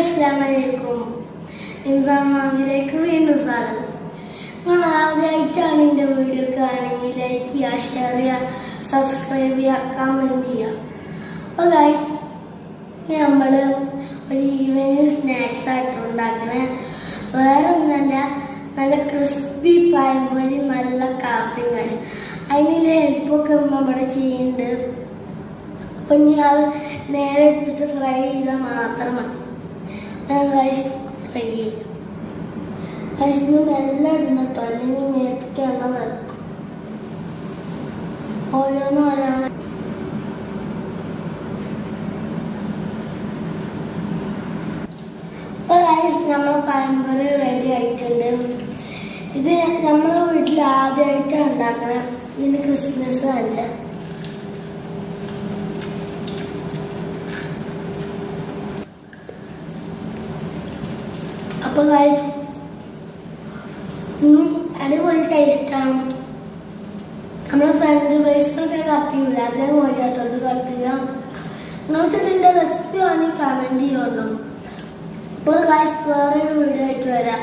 അസ്സലാമലൈക്കും. ഇൻസാനിലേക്ക് വീണ്ടും സ്വാഗതം. നിങ്ങൾ ആദ്യമായിട്ടാണ് എൻ്റെ വീഡിയോ കാണുമെങ്കിൽ ലൈക്ക് ചെയ്യുക, ഷെയർ ചെയ്യുക, സബ്സ്ക്രൈബ് ചെയ്യുക, കമൻറ്റ് ചെയ്യുക. അപ്പോൾ ഗൈസ്, നമ്മൾ ഒരു ഈവനിങ് സ്നാക്സ് ആയിട്ട് ഉണ്ടാക്കണേ. വേറെ ഒന്നല്ല, നല്ല ക്രിസ്പി പഴംപൊരി, നല്ല കാപ്പി ഗൈസ്. അതിനുള്ള ഹെൽപ്പൊക്കെ നമ്മുടെ ചെയ്യുന്നുണ്ട്. അപ്പം ഇനി അത് നേരെ എടുത്തിട്ട് ഫ്രൈ ചെയ്താൽ മാത്രം മതി. റൈസ് ഫ്രൈ ചെയ്യും. റൈസിന് വെള്ളം ഇടുന്ന കേട്ടോ, അല്ലെങ്കിൽ മേത്തേക്ക് എണ്ണ വരും. ഓരോന്ന് ഇപ്പോൾ റൈസ് നമ്മൾ പഴംപൊരി റെഡി ആയിട്ടുണ്ട്. ഇത് നമ്മളെ വീട്ടിൽ ആദ്യമായിട്ടാണ് ഉണ്ടാക്കണം. ഇതിൻ്റെ ക്രിസ്മസ് കാണിച്ച അപ്പോൾ അടിപൊളി ടേസ്റ്റാണ്. നമ്മൾ ഫ്രഞ്ച് ഫ്രൈസിനൊക്കെ കട്ട് ചെയ്യില്ല, അതേപോലെ കേട്ടോ ഇത് കട്ട് ചെയ്യാം. നിങ്ങൾക്ക് ഇതിൻ്റെ റെസിപ്പി ആണെങ്കിൽ കമൻറ്റ് ചെയ്യണം. ഇപ്പോൾ വേറൊരു വീഡിയോ ആയിട്ട് വരാം.